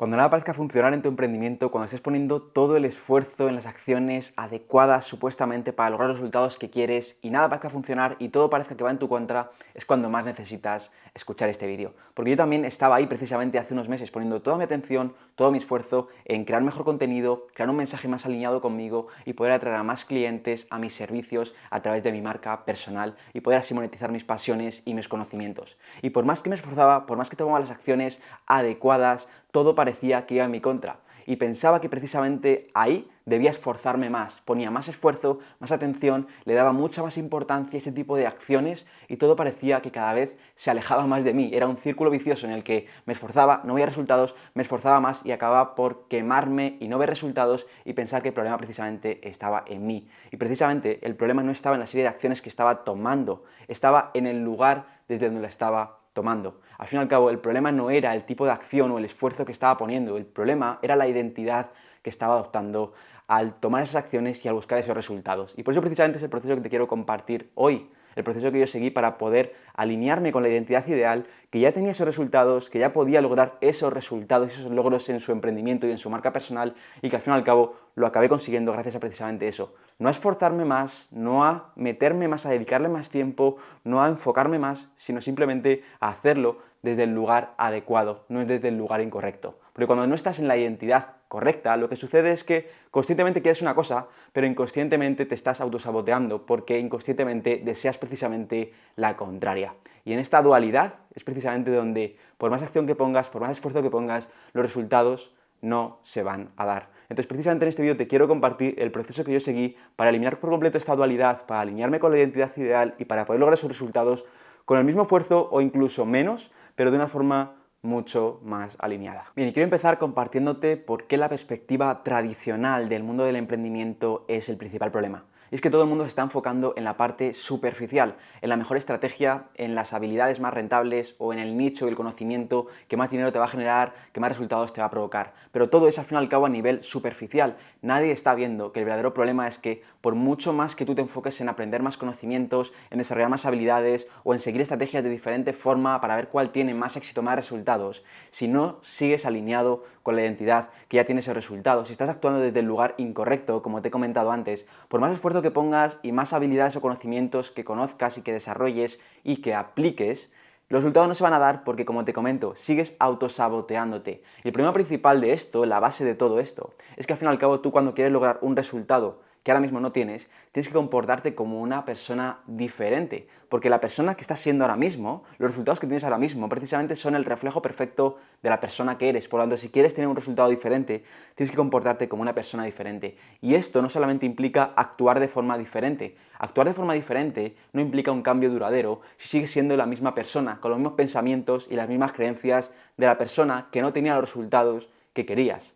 Cuando nada parezca funcionar en tu emprendimiento, cuando estés poniendo todo el esfuerzo en las acciones adecuadas supuestamente para lograr los resultados que quieres y nada parezca funcionar y todo parezca que va en tu contra, es cuando más necesitas escuchar este vídeo. Porque yo también estaba ahí precisamente hace unos meses poniendo toda mi atención, todo mi esfuerzo en crear mejor contenido, crear un mensaje más alineado conmigo y poder atraer a más clientes a mis servicios a través de mi marca personal y poder así monetizar mis pasiones y mis conocimientos. Y por más que me esforzaba, por más que tomaba las acciones adecuadas, todo parecía que iba en mi contra. Y pensaba que precisamente ahí debía esforzarme más, ponía más esfuerzo, más atención, le daba mucha más importancia a este tipo de acciones y todo parecía que cada vez se alejaba más de mí. Era un círculo vicioso en el que me esforzaba, no veía resultados, me esforzaba más y acababa por quemarme y no ver resultados y pensar que el problema precisamente estaba en mí. Y precisamente el problema no estaba en la serie de acciones que estaba tomando, estaba en el lugar desde donde la estaba tomando. Al fin y al cabo, el problema no era el tipo de acción o el esfuerzo que estaba poniendo, el problema era la identidad que estaba adoptando al tomar esas acciones y al buscar esos resultados. Y por eso precisamente es el proceso que te quiero compartir hoy, el proceso que yo seguí para poder alinearme con la identidad ideal, que ya tenía esos resultados, que ya podía lograr esos resultados, esos logros en su emprendimiento y en su marca personal, y que al fin y al cabo lo acabé consiguiendo gracias a precisamente eso. No a esforzarme más, no a meterme más, a dedicarle más tiempo, no a enfocarme más, sino simplemente a hacerlo desde el lugar adecuado, no desde el lugar incorrecto. Porque cuando no estás en la identidad correcta, lo que sucede es que conscientemente quieres una cosa, pero inconscientemente te estás autosaboteando porque inconscientemente deseas precisamente la contraria. Y en esta dualidad es precisamente donde, por más acción que pongas, por más esfuerzo que pongas, los resultados no se van a dar. Entonces, precisamente en este vídeo te quiero compartir el proceso que yo seguí para eliminar por completo esta dualidad, para alinearme con la identidad ideal y para poder lograr esos resultados con el mismo esfuerzo o incluso menos, pero de una forma mucho más alineada. Bien, y quiero empezar compartiéndote por qué la perspectiva tradicional del mundo del emprendimiento es el principal problema. Y es que todo el mundo se está enfocando en la parte superficial, en la mejor estrategia, en las habilidades más rentables o en el nicho y el conocimiento que más dinero te va a generar, que más resultados te va a provocar. Pero todo es al fin y al cabo a nivel superficial. Nadie está viendo que el verdadero problema es que por mucho más que tú te enfoques en aprender más conocimientos, en desarrollar más habilidades o en seguir estrategias de diferente forma para ver cuál tiene más éxito, más resultados, si no sigues alineado con la identidad que ya tiene esos resultados, si estás actuando desde el lugar incorrecto, como te he comentado antes, por más esfuerzo que pongas y más habilidades o conocimientos que conozcas y que desarrolles y que apliques, los resultados no se van a dar porque, como te comento, sigues autosaboteándote. Y el problema principal de esto, la base de todo esto, es que al fin y al cabo tú cuando quieres lograr un resultado que ahora mismo no tienes, tienes que comportarte como una persona diferente, porque la persona que estás siendo ahora mismo, los resultados que tienes ahora mismo, precisamente son el reflejo perfecto de la persona que eres. Por lo tanto, si quieres tener un resultado diferente, tienes que comportarte como una persona diferente. Y esto no solamente implica actuar de forma diferente. Actuar de forma diferente no implica un cambio duradero si sigues siendo la misma persona, con los mismos pensamientos y las mismas creencias de la persona que no tenía los resultados que querías.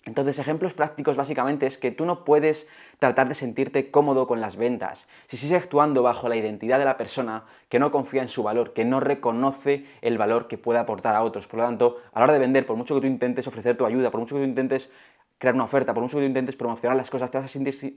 Entonces, ejemplos prácticos básicamente es que tú no puedes tratar de sentirte cómodo con las ventas si sigues actuando bajo la identidad de la persona que no confía en su valor, que no reconoce el valor que puede aportar a otros. Por lo tanto, a la hora de vender, por mucho que tú intentes ofrecer tu ayuda, por mucho que tú intentes crear una oferta, por mucho que tú intentes promocionar las cosas, te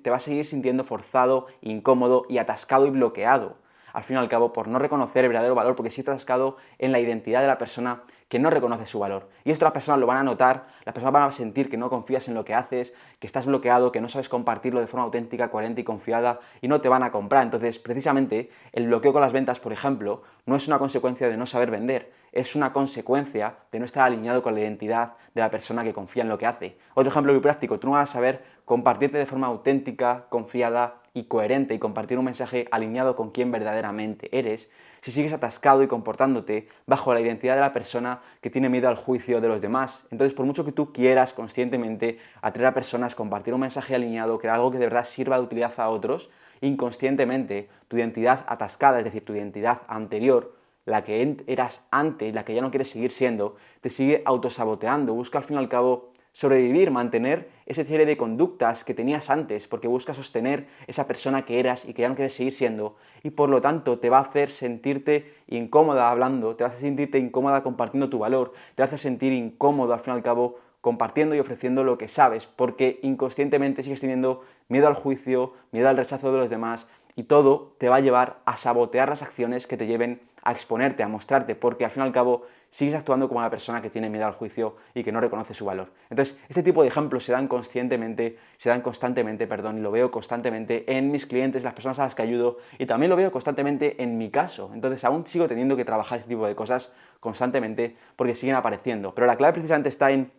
vas a seguir sintiendo forzado, incómodo y atascado y bloqueado. Al fin y al cabo, por no reconocer el verdadero valor, porque sigues atascado en la identidad de la persona que no reconoce su valor. Y esto las personas lo van a notar, las personas van a sentir que no confías en lo que haces, que estás bloqueado, que no sabes compartirlo de forma auténtica, coherente y confiada y no te van a comprar. Entonces, precisamente, el bloqueo con las ventas, por ejemplo, no es una consecuencia de no saber vender, es una consecuencia de no estar alineado con la identidad de la persona que confía en lo que hace. Otro ejemplo muy práctico, tú no vas a saber compartirte de forma auténtica, confiada y coherente y compartir un mensaje alineado con quien verdaderamente eres si sigues atascado y comportándote bajo la identidad de la persona que tiene miedo al juicio de los demás. Entonces, por mucho que tú quieras conscientemente atraer a personas, compartir un mensaje alineado, crear algo que de verdad sirva de utilidad a otros, inconscientemente tu identidad atascada, es decir, tu identidad anterior, la que eras antes, la que ya no quieres seguir siendo, te sigue autosaboteando, busca al fin y al cabo sobrevivir, mantener esa serie de conductas que tenías antes, porque busca sostener esa persona que eras y que ya no quieres seguir siendo, y por lo tanto te va a hacer sentirte incómoda hablando, te va a hacer sentirte incómoda compartiendo tu valor, te va a hacer sentir incómodo al fin y al cabo compartiendo y ofreciendo lo que sabes, porque inconscientemente sigues teniendo miedo al juicio, miedo al rechazo de los demás, y todo te va a llevar a sabotear las acciones que te lleven a exponerte, a mostrarte, porque al fin y al cabo, sigues actuando como una persona que tiene miedo al juicio y que no reconoce su valor. Entonces, este tipo de ejemplos se dan constantemente, y lo veo constantemente en mis clientes, las personas a las que ayudo, y también lo veo constantemente en mi caso. Entonces, aún sigo teniendo que trabajar este tipo de cosas constantemente porque siguen apareciendo. Pero la clave precisamente está en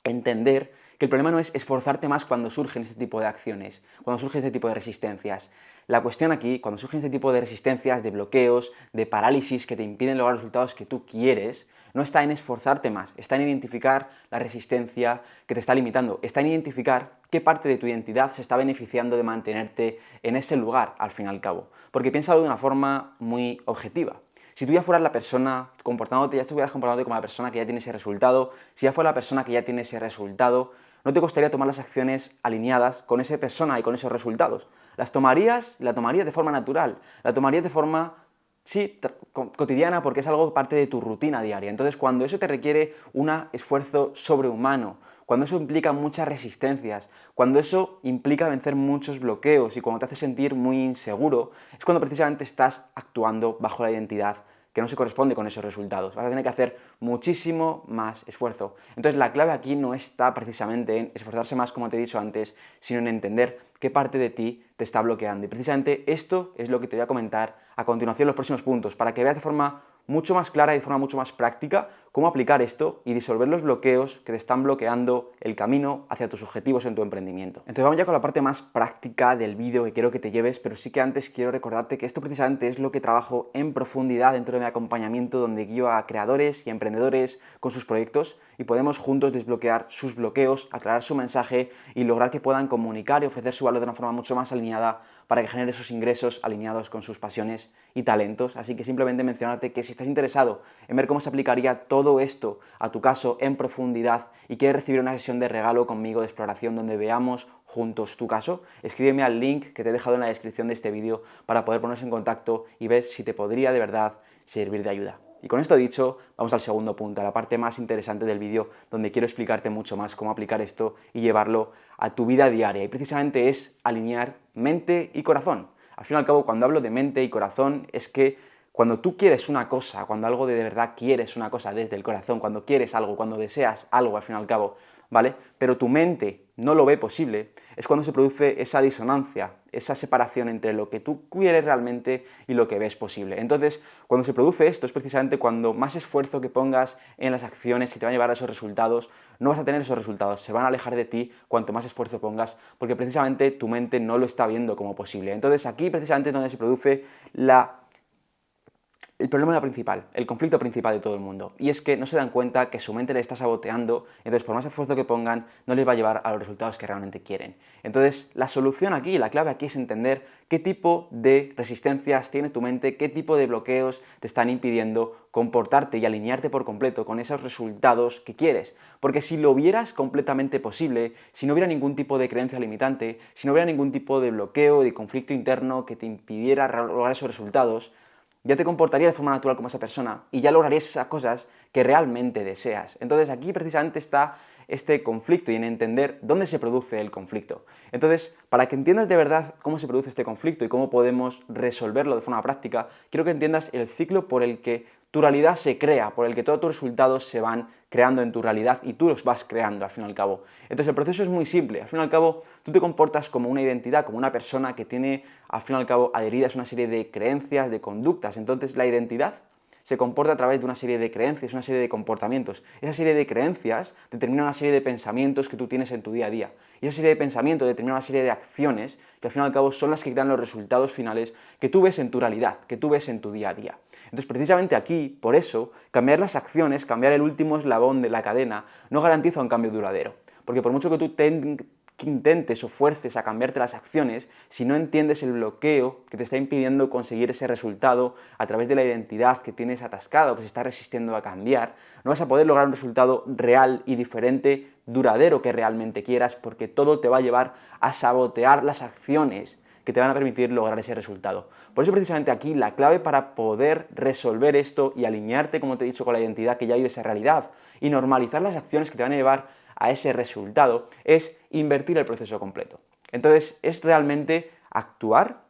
entender que el problema no es esforzarte más cuando surgen este tipo de acciones, cuando surgen este tipo de resistencias. La cuestión aquí, cuando surgen este tipo de resistencias, de bloqueos, de parálisis que te impiden lograr los resultados que tú quieres, no está en esforzarte más, está en identificar la resistencia que te está limitando, está en identificar qué parte de tu identidad se está beneficiando de mantenerte en ese lugar, al fin y al cabo. Porque piénsalo de una forma muy objetiva. Si tú ya fueras la persona ya estuvieras comportándote como la persona que ya tiene ese resultado, si ya fuera la persona que ya tiene ese resultado, no te costaría tomar las acciones alineadas con esa persona y con esos resultados. La tomarías de forma natural, la tomarías de forma, sí, cotidiana, porque es algo parte de tu rutina diaria. Entonces, cuando eso te requiere un esfuerzo sobrehumano, cuando eso implica muchas resistencias, cuando eso implica vencer muchos bloqueos y cuando te hace sentir muy inseguro, es cuando precisamente estás actuando bajo la identidad que no se corresponde con esos resultados. Vas a tener que hacer muchísimo más esfuerzo. Entonces la clave aquí no está precisamente en esforzarse más, como te he dicho antes, sino en entender qué parte de ti te está bloqueando. Y precisamente esto es lo que te voy a comentar a continuación en los próximos puntos, para que veas de forma mucho más clara y de forma mucho más práctica cómo aplicar esto y disolver los bloqueos que te están bloqueando el camino hacia tus objetivos en tu emprendimiento. Entonces vamos ya con la parte más práctica del vídeo que quiero que te lleves, pero sí que antes quiero recordarte que esto precisamente es lo que trabajo en profundidad dentro de mi acompañamiento, donde guío a creadores y emprendedores con sus proyectos y podemos juntos desbloquear sus bloqueos, aclarar su mensaje y lograr que puedan comunicar y ofrecer su valor de una forma mucho más alineada para que genere esos ingresos alineados con sus pasiones y talentos. Así que simplemente mencionarte que si estás interesado en ver cómo se aplicaría todo esto a tu caso en profundidad y quieres recibir una sesión de regalo conmigo de exploración donde veamos juntos tu caso, escríbeme al link que te he dejado en la descripción de este vídeo para poder ponernos en contacto y ver si te podría de verdad servir de ayuda. Y con esto dicho, vamos al segundo punto, a la parte más interesante del vídeo, donde quiero explicarte mucho más cómo aplicar esto y llevarlo a tu vida diaria. Y precisamente es alinear mente y corazón. Al fin y al cabo, cuando hablo de mente y corazón, es que cuando tú quieres una cosa, cuando algo de verdad quieres una cosa desde el corazón, cuando quieres algo, cuando deseas algo, al fin y al cabo, ¿vale? Pero tu mente no lo ve posible, es cuando se produce esa disonancia, esa separación entre lo que tú quieres realmente y lo que ves posible. Entonces, cuando se produce esto es precisamente cuando más esfuerzo que pongas en las acciones que te van a llevar a esos resultados, no vas a tener esos resultados, se van a alejar de ti cuanto más esfuerzo pongas, porque precisamente tu mente no lo está viendo como posible. Entonces, aquí precisamente es donde se produce el problema principal, el conflicto principal de todo el mundo, y es que no se dan cuenta que su mente le está saboteando, entonces por más esfuerzo que pongan, no les va a llevar a los resultados que realmente quieren. Entonces, la solución aquí, la clave aquí es entender qué tipo de resistencias tiene tu mente, qué tipo de bloqueos te están impidiendo comportarte y alinearte por completo con esos resultados que quieres. Porque si lo vieras completamente posible, si no hubiera ningún tipo de creencia limitante, si no hubiera ningún tipo de bloqueo, de conflicto interno que te impidiera lograr esos resultados, ya te comportarías de forma natural como esa persona y ya lograrías esas cosas que realmente deseas. Entonces aquí precisamente está este conflicto y en entender dónde se produce el conflicto. Entonces, para que entiendas de verdad cómo se produce este conflicto y cómo podemos resolverlo de forma práctica, quiero que entiendas el ciclo por el que tu realidad se crea, por el que todos tus resultados se van creando en tu realidad y tú los vas creando al fin y al cabo. Entonces el proceso es muy simple, al fin y al cabo tú te comportas como una identidad, como una persona que tiene al fin y al cabo adheridas una serie de creencias, de conductas. Entonces la identidad se comporta a través de una serie de creencias, una serie de comportamientos. Esa serie de creencias determina una serie de pensamientos que tú tienes en tu día a día. Y esa serie de pensamientos determina una serie de acciones que al fin y al cabo son las que crean los resultados finales que tú ves en tu realidad, que tú ves en tu día a día. Entonces, precisamente aquí, por eso, cambiar las acciones, cambiar el último eslabón de la cadena, no garantiza un cambio duradero. Porque por mucho que tú intentes o fuerces a cambiarte las acciones, si no entiendes el bloqueo que te está impidiendo conseguir ese resultado a través de la identidad que tienes atascada o que se está resistiendo a cambiar, no vas a poder lograr un resultado real y diferente, duradero que realmente quieras, porque todo te va a llevar a sabotear las acciones que te van a permitir lograr ese resultado. Por eso precisamente aquí la clave para poder resolver esto y alinearte, como te he dicho, con la identidad que ya vive esa realidad y normalizar las acciones que te van a llevar a ese resultado es invertir el proceso completo. Entonces es realmente actuar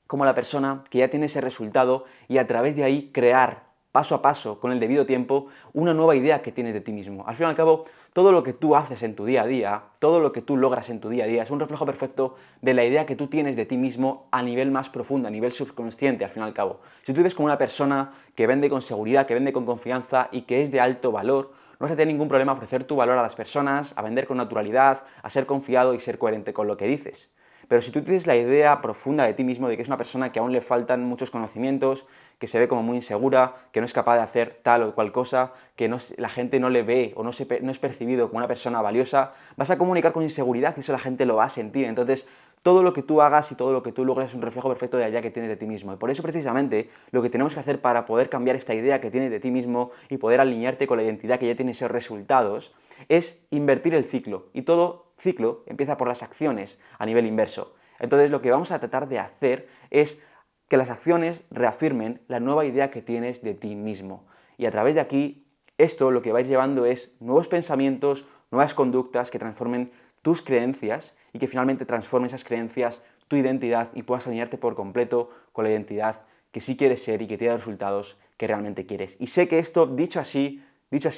como la persona que ya tiene ese resultado y a través de ahí crear paso a paso, con el debido tiempo, una nueva idea que tienes de ti mismo. Al fin y al cabo, todo lo que tú haces en tu día a día, todo lo que tú logras en tu día a día, es un reflejo perfecto de la idea que tú tienes de ti mismo a nivel más profundo, a nivel subconsciente, al fin y al cabo. Si tú vives como una persona que vende con seguridad, que vende con confianza y que es de alto valor, no vas a tener ningún problema a ofrecer tu valor a las personas, a vender con naturalidad, a ser confiado y ser coherente con lo que dices. Pero si tú tienes la idea profunda de ti mismo, de que es una persona que aún le faltan muchos conocimientos, que se ve como muy insegura, que no es capaz de hacer tal o cual cosa, que la gente no le ve o no es percibido como una persona valiosa, vas a comunicar con inseguridad y eso la gente lo va a sentir. Entonces, todo lo que tú hagas y todo lo que tú logres es un reflejo perfecto de la idea que tienes de ti mismo. Y por eso, precisamente, lo que tenemos que hacer para poder cambiar esta idea que tienes de ti mismo y poder alinearte con la identidad que ya tiene esos resultados, es invertir el ciclo. Y todo ciclo empieza por las acciones a nivel inverso. Entonces, lo que vamos a tratar de hacer es que las acciones reafirmen la nueva idea que tienes de ti mismo. Y a través de aquí, esto lo que vais llevando es nuevos pensamientos, nuevas conductas que transformen tus creencias y que finalmente transformen esas creencias, tu identidad y puedas alinearte por completo con la identidad que sí quieres ser y que te da los resultados que realmente quieres. Y sé que esto, dicho así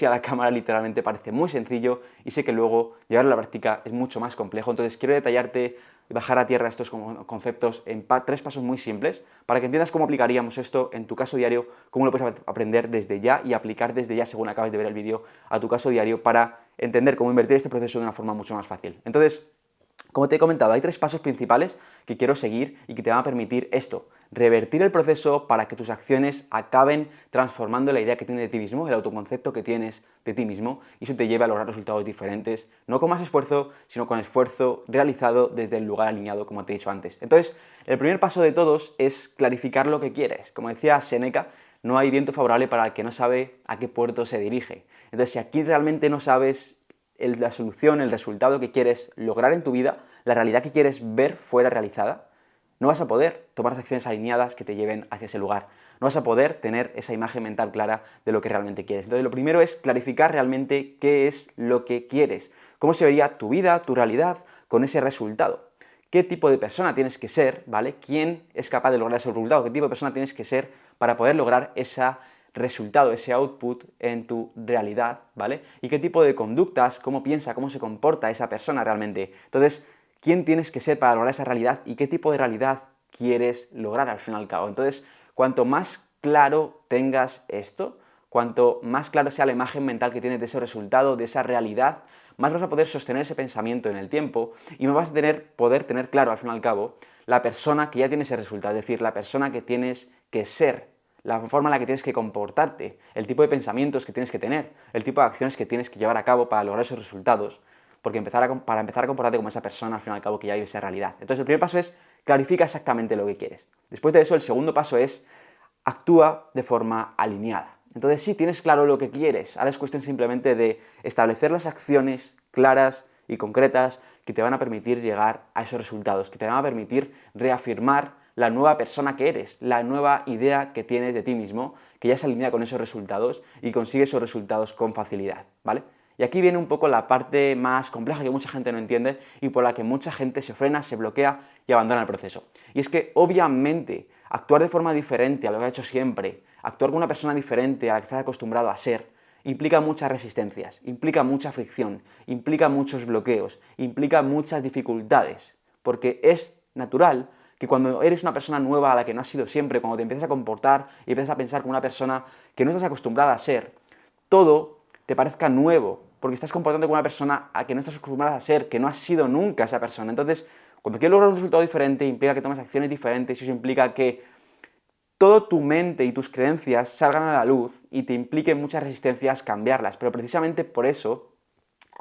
a la cámara, literalmente parece muy sencillo y sé que luego llevarlo a la práctica es mucho más complejo. Entonces quiero detallarte y bajar a tierra estos conceptos en 3 pasos muy simples para que entiendas cómo aplicaríamos esto en tu caso diario, cómo lo puedes aprender desde ya y aplicar desde ya según acabes de ver el vídeo a tu caso diario para entender cómo invertir este proceso de una forma mucho más fácil. Entonces, como te he comentado, hay 3 pasos principales que quiero seguir y que te van a permitir esto, revertir el proceso para que tus acciones acaben transformando la idea que tienes de ti mismo, el autoconcepto que tienes de ti mismo, y eso te lleve a lograr resultados diferentes, no con más esfuerzo, sino con esfuerzo realizado desde el lugar alineado, como te he dicho antes. Entonces, el primer paso de todos es clarificar lo que quieres. Como decía Séneca, no hay viento favorable para el que no sabe a qué puerto se dirige. Entonces, si aquí realmente no sabes la solución, el resultado que quieres lograr en tu vida, la realidad que quieres ver fuera realizada, no vas a poder tomar las acciones alineadas que te lleven hacia ese lugar. No vas a poder tener esa imagen mental clara de lo que realmente quieres. Entonces, lo primero es clarificar realmente qué es lo que quieres. Cómo se vería tu vida, tu realidad, con ese resultado. ¿Qué tipo de persona tienes que ser, ¿vale? ¿Quién es capaz de lograr ese resultado? ¿Qué tipo de persona tienes que ser para poder lograr ese resultado, ese output en tu realidad, ¿vale? Y qué tipo de conductas, cómo piensa, cómo se comporta esa persona realmente. Entonces, ¿quién tienes que ser para lograr esa realidad y qué tipo de realidad quieres lograr al fin y al cabo? Entonces, cuanto más claro tengas esto, cuanto más claro sea la imagen mental que tienes de ese resultado, de esa realidad, más vas a poder sostener ese pensamiento en el tiempo y más vas a poder tener claro al fin y al cabo la persona que ya tiene ese resultado, es decir, la persona que tienes que ser, la forma en la que tienes que comportarte, el tipo de pensamientos que tienes que tener, el tipo de acciones que tienes que llevar a cabo para lograr esos resultados, porque para empezar a comportarte como esa persona al fin y al cabo que ya vive esa realidad. Entonces el primer paso es clarifica exactamente lo que quieres. Después de eso el segundo paso es actúa de forma alineada. Entonces sí, tienes claro lo que quieres, ahora es cuestión simplemente de establecer las acciones claras y concretas que te van a permitir llegar a esos resultados, que te van a permitir reafirmar la nueva persona que eres, la nueva idea que tienes de ti mismo, que ya se alinea con esos resultados y consigue esos resultados con facilidad, ¿vale? Y aquí viene un poco la parte más compleja que mucha gente no entiende y por la que mucha gente se frena, se bloquea y abandona el proceso. Y es que, obviamente, actuar de forma diferente a lo que ha hecho siempre, actuar con una persona diferente a la que estás acostumbrado a ser, implica muchas resistencias, implica mucha fricción, implica muchos bloqueos, implica muchas dificultades, porque es natural que cuando eres una persona nueva a la que no has sido siempre, cuando te empiezas a comportar y empiezas a pensar como una persona que no estás acostumbrada a ser, todo te parezca nuevo, porque estás comportando como una persona a que no estás acostumbrada a ser, que no has sido nunca esa persona. Entonces, cuando quieres lograr un resultado diferente, implica que tomes acciones diferentes y eso implica que toda tu mente y tus creencias salgan a la luz y te implique muchas resistencias cambiarlas. Pero precisamente por eso,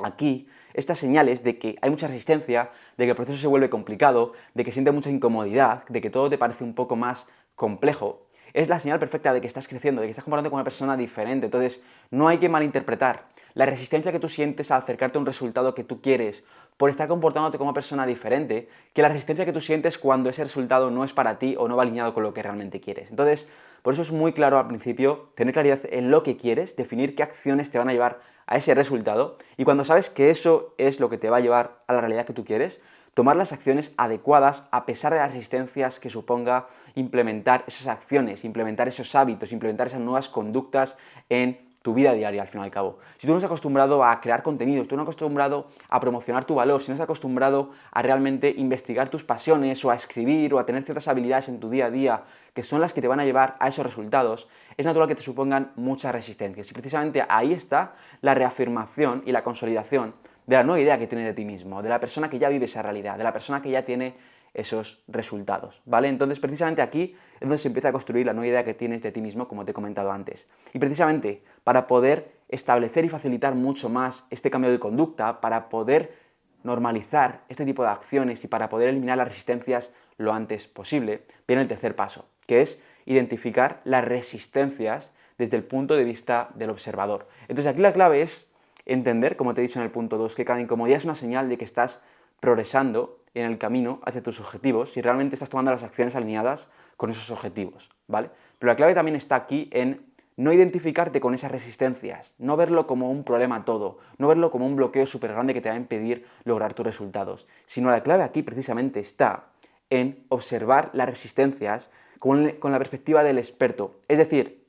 aquí, estas señales de que hay mucha resistencia, de que el proceso se vuelve complicado, de que sientes mucha incomodidad, de que todo te parece un poco más complejo, es la señal perfecta de que estás creciendo, de que estás comportando con una persona diferente. Entonces, no hay que malinterpretar la resistencia que tú sientes al acercarte a un resultado que tú quieres por estar comportándote como una persona diferente, que la resistencia que tú sientes cuando ese resultado no es para ti o no va alineado con lo que realmente quieres. Entonces, por eso es muy claro al principio tener claridad en lo que quieres, definir qué acciones te van a llevar a ese resultado, y cuando sabes que eso es lo que te va a llevar a la realidad que tú quieres, tomar las acciones adecuadas a pesar de las resistencias que suponga implementar esas acciones, implementar esos hábitos, implementar esas nuevas conductas en tu vida diaria, al fin y al cabo. Si tú no estás acostumbrado a crear contenidos, tú no estás acostumbrado a promocionar tu valor, si no estás acostumbrado a realmente investigar tus pasiones o a escribir o a tener ciertas habilidades en tu día a día que son las que te van a llevar a esos resultados, es natural que te supongan muchas resistencias. Y precisamente ahí está la reafirmación y la consolidación de la nueva idea que tienes de ti mismo, de la persona que ya vive esa realidad, de la persona que ya tiene esos resultados, ¿vale? Entonces, precisamente aquí es donde se empieza a construir la nueva idea que tienes de ti mismo, como te he comentado antes. Y precisamente para poder establecer y facilitar mucho más este cambio de conducta, para poder normalizar este tipo de acciones y para poder eliminar las resistencias lo antes posible, viene el tercer paso, que es identificar las resistencias desde el punto de vista del observador. Entonces, aquí la clave es entender, como te he dicho en el punto 2, que cada incomodidad es una señal de que estás progresando en el camino hacia tus objetivos y realmente estás tomando las acciones alineadas con esos objetivos, ¿vale? Pero la clave también está aquí en no identificarte con esas resistencias, no verlo como un problema todo, no verlo como un bloqueo súper grande que te va a impedir lograr tus resultados, sino la clave aquí precisamente está en observar las resistencias con la perspectiva del experto. Es decir,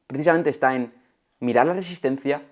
precisamente está en mirar la resistencia,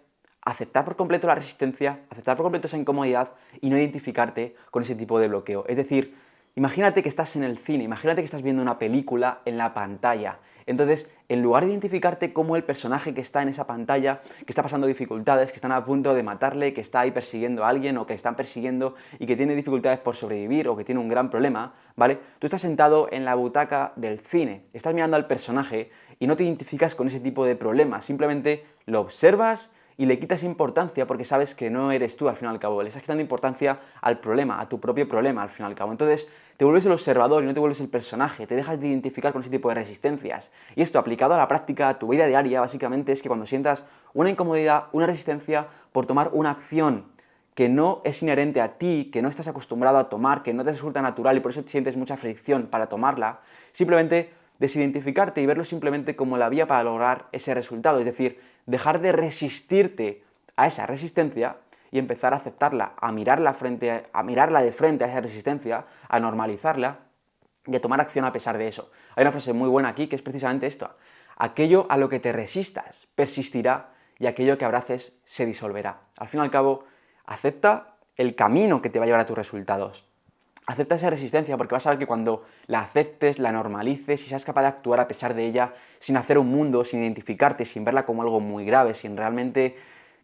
aceptar por completo la resistencia, aceptar por completo esa incomodidad y no identificarte con ese tipo de bloqueo. Es decir, imagínate que estás en el cine, imagínate que estás viendo una película en la pantalla. Entonces, en lugar de identificarte como el personaje que está en esa pantalla, que está pasando dificultades, que están a punto de matarle, que está ahí persiguiendo a alguien o que están persiguiendo y que tiene dificultades por sobrevivir o que tiene un gran problema, ¿vale? Tú estás sentado en la butaca del cine, estás mirando al personaje y no te identificas con ese tipo de problemas, simplemente lo observas y le quitas importancia porque sabes que no eres tú al fin y al cabo, le estás quitando importancia al problema, a tu propio problema al fin y al cabo. Entonces te vuelves el observador y no te vuelves el personaje, te dejas de identificar con ese tipo de resistencias. Y esto aplicado a la práctica, a tu vida diaria, básicamente es que cuando sientas una incomodidad, una resistencia por tomar una acción que no es inherente a ti, que no estás acostumbrado a tomar, que no te resulta natural y por eso sientes mucha fricción para tomarla, simplemente desidentificarte y verlo simplemente como la vía para lograr ese resultado, es decir, dejar de resistirte a esa resistencia y empezar a aceptarla, a mirarla de frente a esa resistencia, a normalizarla y a tomar acción a pesar de eso. Hay una frase muy buena aquí que es precisamente esto: aquello a lo que te resistas persistirá y aquello que abraces se disolverá. Al fin y al cabo, acepta el camino que te va a llevar a tus resultados. Acepta esa resistencia porque vas a ver que cuando la aceptes, la normalices y seas capaz de actuar a pesar de ella, sin hacer un mundo, sin identificarte, sin verla como algo muy grave, sin realmente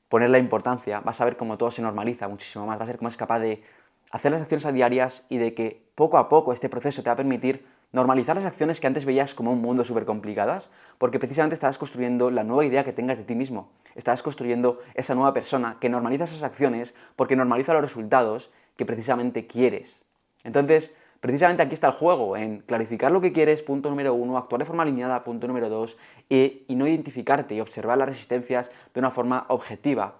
ponerle importancia, vas a ver cómo todo se normaliza muchísimo más, vas a ver cómo es capaz de hacer las acciones a diarias y de que poco a poco este proceso te va a permitir normalizar las acciones que antes veías como un mundo súper complicadas, porque precisamente estarás construyendo la nueva idea que tengas de ti mismo, estarás construyendo esa nueva persona que normaliza esas acciones porque normaliza los resultados que precisamente quieres. Entonces, precisamente aquí está el juego, en clarificar lo que quieres, punto número 1, actuar de forma alineada, punto número 2, y no identificarte y observar las resistencias de una forma objetiva,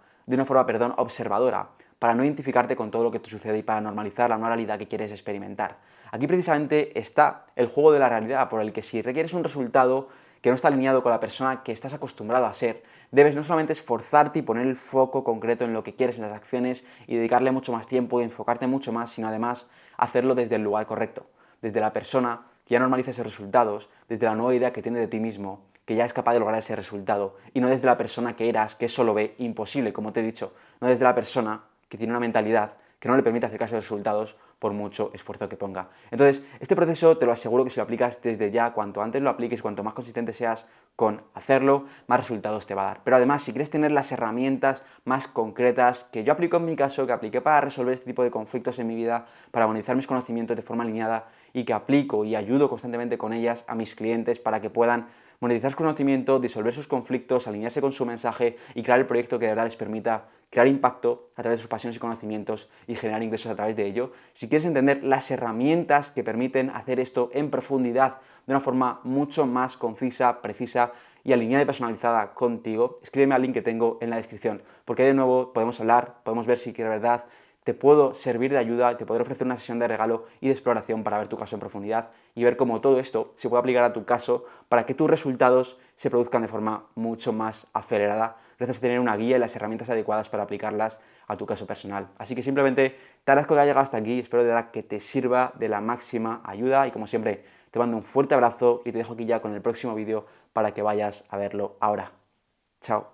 observadora, para no identificarte con todo lo que te sucede y para normalizar la nueva realidad que quieres experimentar. Aquí precisamente está el juego de la realidad, por el que si requieres un resultado que no está alineado con la persona que estás acostumbrado a ser, debes no solamente esforzarte y poner el foco concreto en lo que quieres, en las acciones, y dedicarle mucho más tiempo y enfocarte mucho más, sino además hacerlo desde el lugar correcto, desde la persona que ya normaliza esos resultados, desde la nueva idea que tiene de ti mismo, que ya es capaz de lograr ese resultado, y no desde la persona que eras, que eso lo ve imposible, como te he dicho, no desde la persona que tiene una mentalidad que no le permite acercarse a los resultados por mucho esfuerzo que ponga. Entonces, este proceso te lo aseguro que si lo aplicas desde ya, cuanto antes lo apliques, cuanto más consistente seas con hacerlo, más resultados te va a dar. Pero además, si quieres tener las herramientas más concretas que yo aplico en mi caso, que apliqué para resolver este tipo de conflictos en mi vida, para monetizar mis conocimientos de forma alineada y que aplico y ayudo constantemente con ellas a mis clientes para que puedan monetizar su conocimiento, disolver sus conflictos, alinearse con su mensaje y crear el proyecto que de verdad les permita crear impacto a través de sus pasiones y conocimientos y generar ingresos a través de ello. Si quieres entender las herramientas que permiten hacer esto en profundidad de una forma mucho más concisa, precisa y alineada y personalizada contigo, escríbeme al link que tengo en la descripción, porque de nuevo podemos hablar, podemos ver si de verdad te puedo servir de ayuda, te podré ofrecer una sesión de regalo y de exploración para ver tu caso en profundidad y ver cómo todo esto se puede aplicar a tu caso para que tus resultados se produzcan de forma mucho más acelerada gracias a tener una guía y las herramientas adecuadas para aplicarlas a tu caso personal. Así que simplemente te agradezco que hayas llegado hasta aquí, espero de verdad que te sirva de la máxima ayuda y como siempre te mando un fuerte abrazo y te dejo aquí ya con el próximo vídeo para que vayas a verlo ahora. Chao.